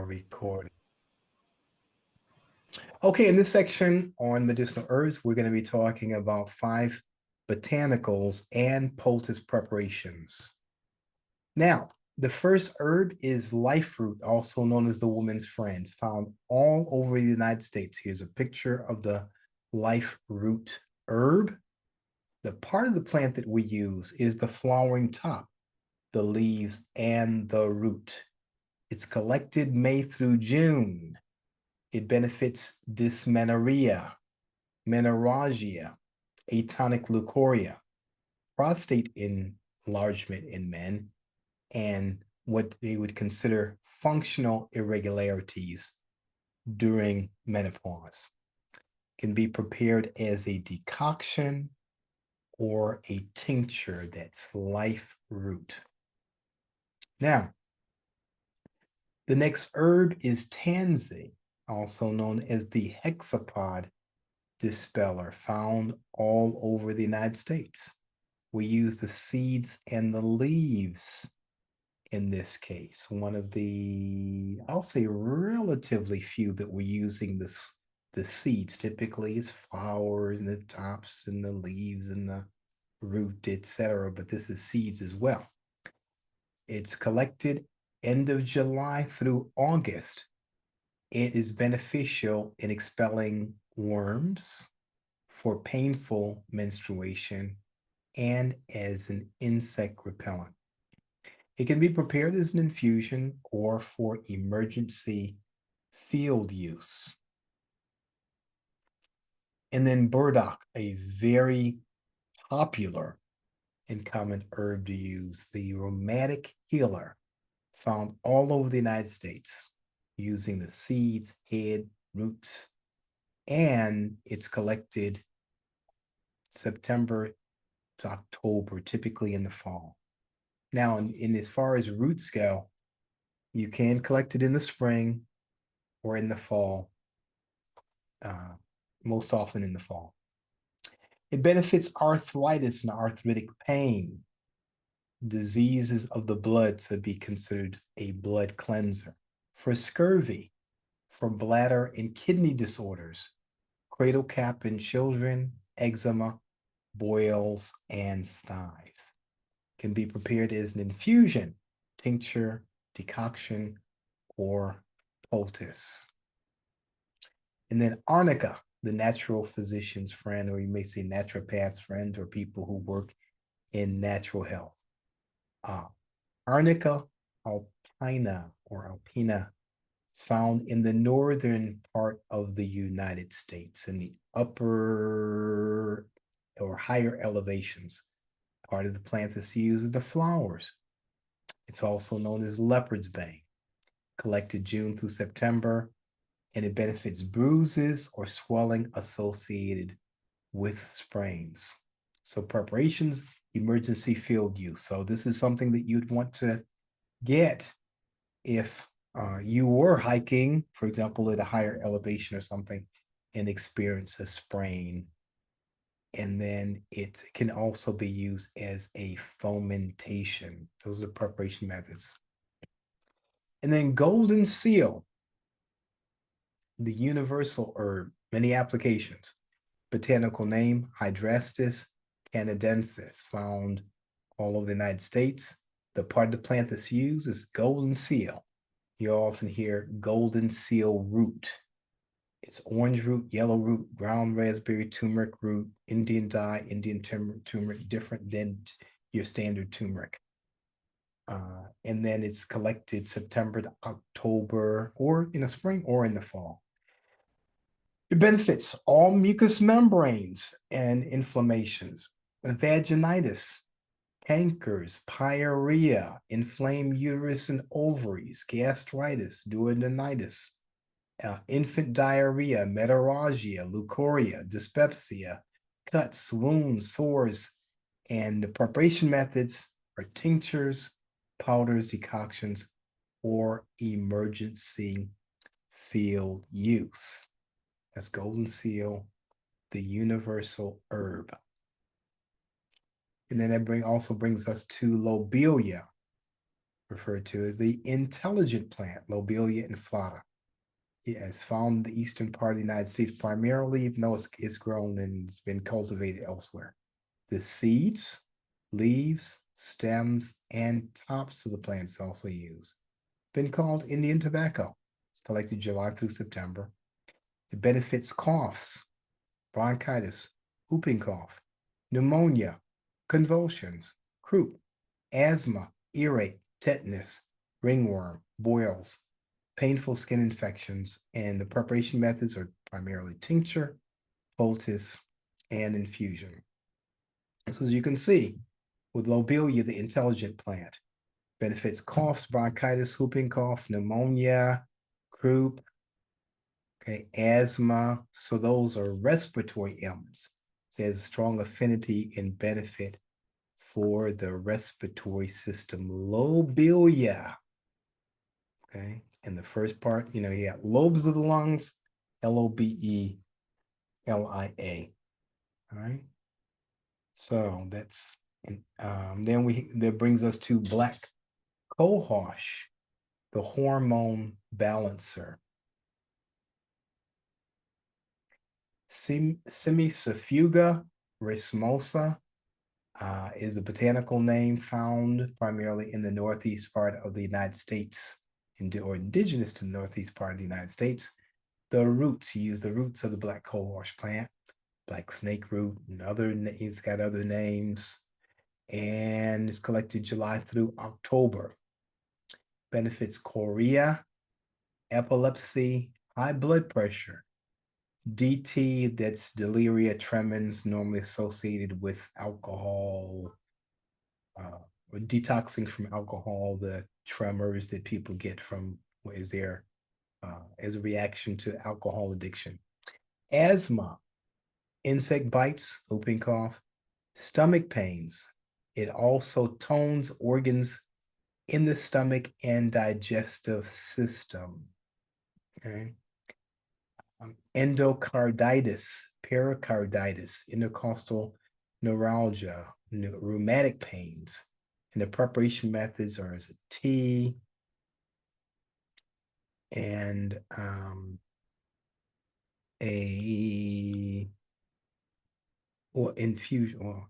are recording. Okay, in this section on medicinal herbs, we're going to be talking about 5 botanicals and poultice preparations. Now, the first herb is life root, also known as the woman's friend, found all over the United States. Here's a picture of the life root herb. The part of the plant that we use is the flowering top, the leaves, and the root. It's collected May through June. It benefits dysmenorrhea, menorrhagia, atonic leukorrhea, prostate enlargement in men, and what they would consider functional irregularities during menopause. Can be prepared as a decoction or a tincture. That's life root. Now, the next herb is tansy, also known as the hexapod dispeller, found all over the United States. We use the seeds and the leaves in this case. One of the, I'll say, relatively few that we're using the seeds. Typically it's flowers and the tops and the leaves and the root, etc. But this is seeds as well. It's collected end of July through August. It is beneficial in expelling worms, for painful menstruation, and as an insect repellent. It can be prepared as an infusion or for emergency field use. And then burdock, a very popular and common herb to use, the rheumatic healer, found all over the United States using the seeds, head, roots, and it's collected September to October, typically in the fall. Now, in as far as roots go, you can collect it in the spring or in the fall, most often in the fall. It benefits arthritis and arthritic pain, diseases of the blood to be considered a blood cleanser, for scurvy, for bladder and kidney disorders, cradle cap in children, eczema, boils, and styes. Can be prepared as an infusion, tincture, decoction, or poultice. And then arnica, the natural physician's friend, or you may say naturopath's friend, or people who work in natural health. Arnica alpina or alpina is found in the northern part of the United States, in the upper or higher elevations. Part of the plant that's used is the flowers. It's also known as leopard's bane, collected June through September, and it benefits bruises or swelling associated with sprains. So preparations, emergency field use. So this is something that you'd want to get if you were hiking, for example, at a higher elevation or something, and experience a sprain. And then it can also be used as a fomentation. Those are the preparation methods. And then golden seal, the universal herb, many applications. Botanical name, Hydrastis canadensis, found all over the United States. The part of the plant that's used is golden seal. You often hear golden seal root. It's orange root, yellow root, brown raspberry, turmeric root, Indian dye, Indian turmeric, different than your standard turmeric. And then it's collected September to October, or in the spring or in the fall. It benefits all mucous membranes and inflammations, vaginitis, cankers, pyorrhea, inflamed uterus and ovaries, gastritis, duodenitis, infant diarrhea, menorrhagia, leukorrhea, dyspepsia, cuts, wounds, sores, and the preparation methods are tinctures, powders, decoctions, or emergency field use. That's golden seal, the universal herb. And then that also brings us to lobelia, referred to as the intelligent plant, Lobelia inflata. Yeah, it's found in the eastern part of the United States primarily, even though it's grown and it's been cultivated elsewhere. The seeds, leaves, stems, and tops of the plants also used. Been called Indian tobacco, collected July through September. It benefits coughs, bronchitis, whooping cough, pneumonia, convulsions, croup, asthma, earache, tetanus, ringworm, boils, painful skin infections, and the preparation methods are primarily tincture, poultice, and infusion. So as you can see, with lobelia, the intelligent plant benefits coughs, bronchitis, whooping cough, pneumonia, croup, okay, asthma. So those are respiratory ailments. So it has a strong affinity and benefit for the respiratory system. Lobelia. Okay. And the first part, you got lobes of the lungs, Lobelia. All right. So that's then that brings us to black cohosh, the hormone balancer. Semicifuga racemosa is a botanical name found primarily in the northeast part of the United States, or indigenous to the northeast part of the United States. The roots, you use the roots of the black cohosh plant, black snake root, and it's got other names, and it's collected July through October. Benefits chorea, epilepsy, high blood pressure, DT, that's deliria tremens, normally associated with alcohol, or detoxing from alcohol, the tremors that people get from as a reaction to alcohol addiction. Asthma, insect bites, whooping cough, stomach pains. It also tones organs in the stomach and digestive system. Okay. Endocarditis, pericarditis, intercostal neuralgia, rheumatic pains. And the preparation methods are as a tea and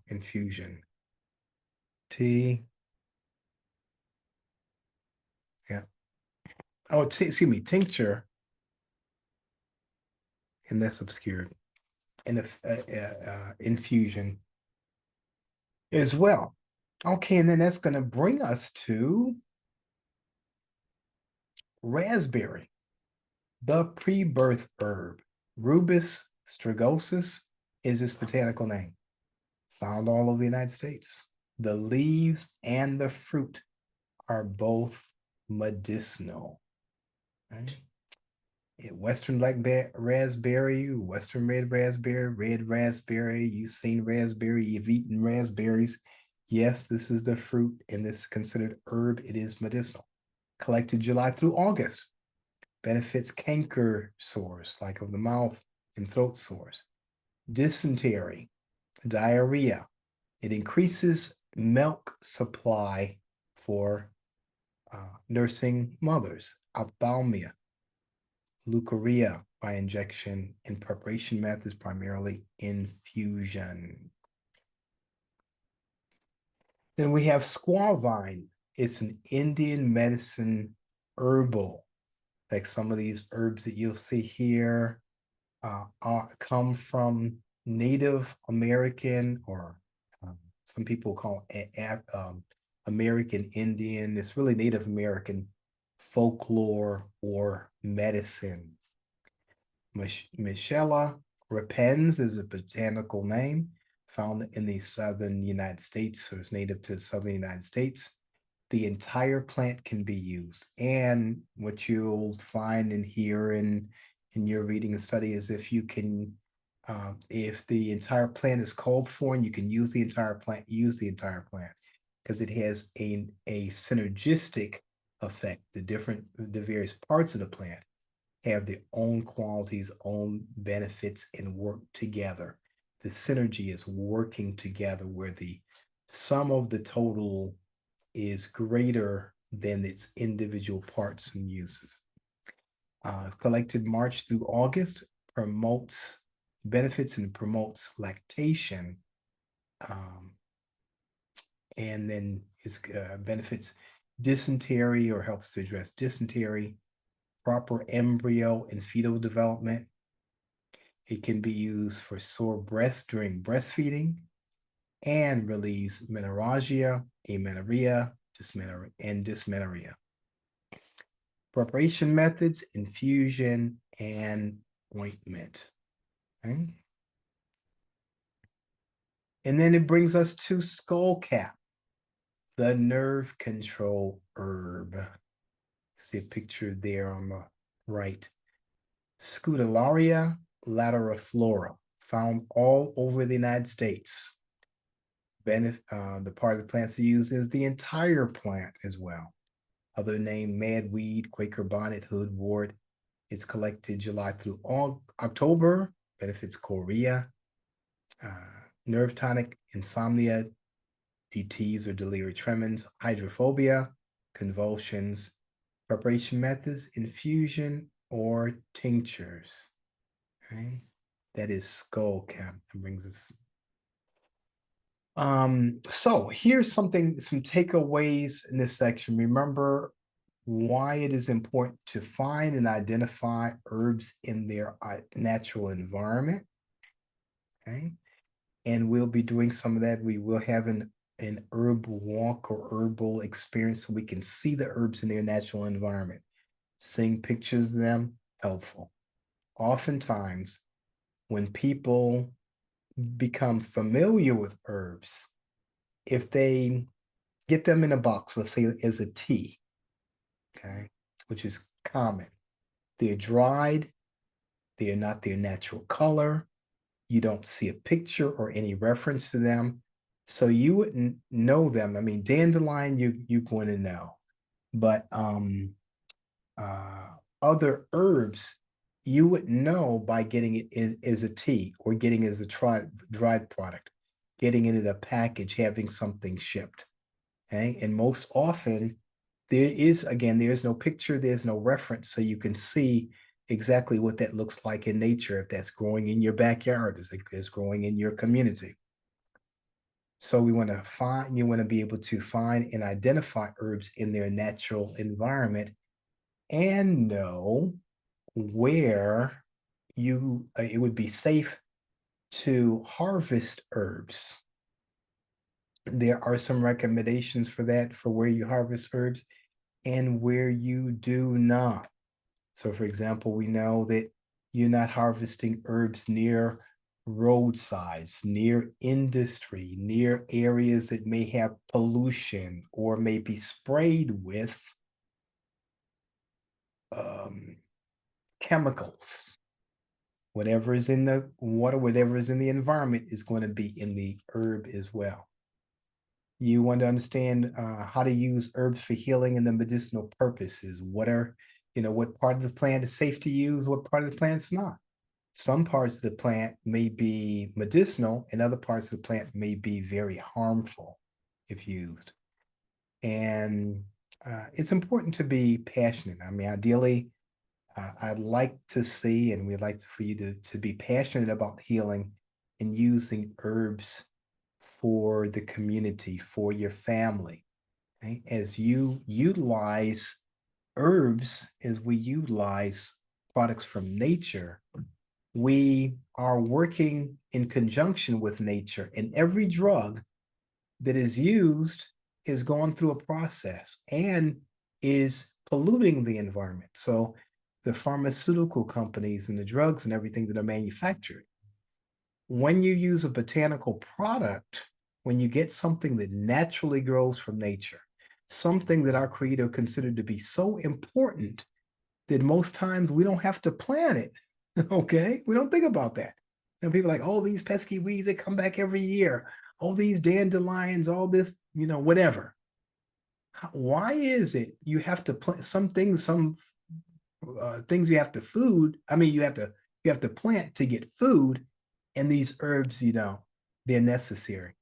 infusion. Tea. Yeah. Oh, excuse me, tincture. And that's obscured. And the infusion as well. Okay, and then that's going to bring us to raspberry, the pre-birth herb. Rubus strigosus is its botanical name. Found all over the United States. The leaves and the fruit are both medicinal. Right? Western black raspberry, Western red raspberry. You've seen raspberry, you've eaten raspberries. Yes, this is the fruit and this is considered herb. It is medicinal. Collected July through August. Benefits canker sores, like of the mouth and throat sores. Dysentery, diarrhea. It increases milk supply for nursing mothers. Ophthalmia, leukorrhea by injection, and preparation methods primarily infusion. Then we have squaw vine. It's an Indian medicine herbal, like some of these herbs that you'll see here come from Native American, or some people call it American Indian. It's really Native American folklore or medicine. Michella repens is a botanical name found in the southern United States, so it's native to the southern United States. The entire plant can be used. And what you'll find in here in your reading and study is if the entire plant is called for and you can use the entire plant, use the entire plant, because it has a synergistic effect. The various parts of the plant have their own qualities, own benefits, and work together. The synergy is working together where the sum of the total is greater than its individual parts and uses. Collected March through August, promotes benefits and promotes lactation, and then is benefits dysentery or helps to address dysentery, proper embryo and fetal development. It can be used for sore breasts during breastfeeding and relieves menorrhagia, amenorrhea, and dysmenorrhea. Preparation methods, infusion, and ointment. Okay. And then it brings us to skullcap, the nerve control herb. See a picture there on the right. Scutellaria lateriflora, found all over the United States. The part of the plants to use is the entire plant as well. Other name, madweed, Quaker bonnet, hoodwort. It's collected July through October. Benefits chorea, nerve tonic, insomnia, DTs or delirium tremens, hydrophobia, convulsions. Preparation methods, infusion or tinctures. Okay, that is skullcap. That brings us. So here's some takeaways in this section. Remember why it is important to find and identify herbs in their natural environment. Okay, and we'll be doing some of that. We will have an herb walk or herbal experience so we can see the herbs in their natural environment. Seeing pictures of them, helpful. Oftentimes, when people become familiar with herbs, if they get them in a box, let's say as a tea, okay, which is common, they're dried, they're not their natural color, you don't see a picture or any reference to them, so you wouldn't know them. I mean, dandelion, you're going to know, but other herbs, you would know by getting it as a tea or getting it as a dried product, getting it in a package, having something shipped. Okay. And most often, there's no picture, there's no reference, so you can see exactly what that looks like in nature, if that's growing in your backyard, is growing in your community. So you want to be able to find and identify herbs in their natural environment and know where it would be safe to harvest herbs. There are some recommendations for that, for where you harvest herbs and where you do not. So for example, we know that you're not harvesting herbs near roadsides, near industry, near areas that may have pollution or may be sprayed with chemicals. Whatever is in the water, whatever is in the environment is going to be in the herb as well. You want to understand how to use herbs for healing and the medicinal purposes. What part of the plant is safe to use, what part of the plant is not. Some parts of the plant may be medicinal and other parts of the plant may be very harmful if used. And it's important to be passionate. I mean, ideally, I'd like to see, and we'd like for you to be passionate about healing and using herbs for the community, for your family. Okay? As you utilize herbs, as we utilize products from nature, we are working in conjunction with nature, and every drug that is used is going through a process and is polluting the environment. So the pharmaceutical companies and the drugs and everything that are manufactured, when you use a botanical product, when you get something that naturally grows from nature, something that our creator considered to be so important that most times we don't have to plant it. Okay, we don't think about that. People are like, oh, these pesky weeds that come back every year, all these dandelions, all this, whatever. Why is it you have to plant some things you have to food? I mean, you have to plant to get food, and these herbs, they're necessary,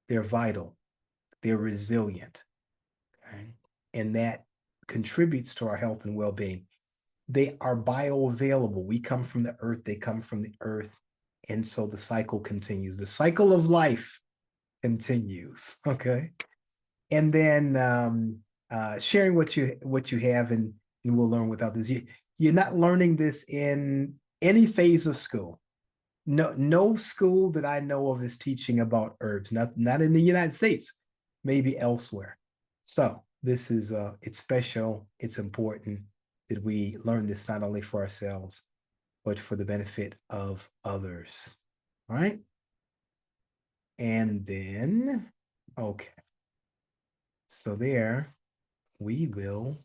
they're vital, they're resilient. Okay, and that contributes to our health and well-being. They are bioavailable. We come from the earth, they come from the earth. And so the cycle continues. The cycle of life continues. Okay. And then sharing what you have, and we'll learn without this. You're not learning this in any phase of school. No school that I know of is teaching about herbs, not in the United States, maybe elsewhere. So this is it's special, it's important that we learn this not only for ourselves, but for the benefit of others. All right. And then, okay. So there we will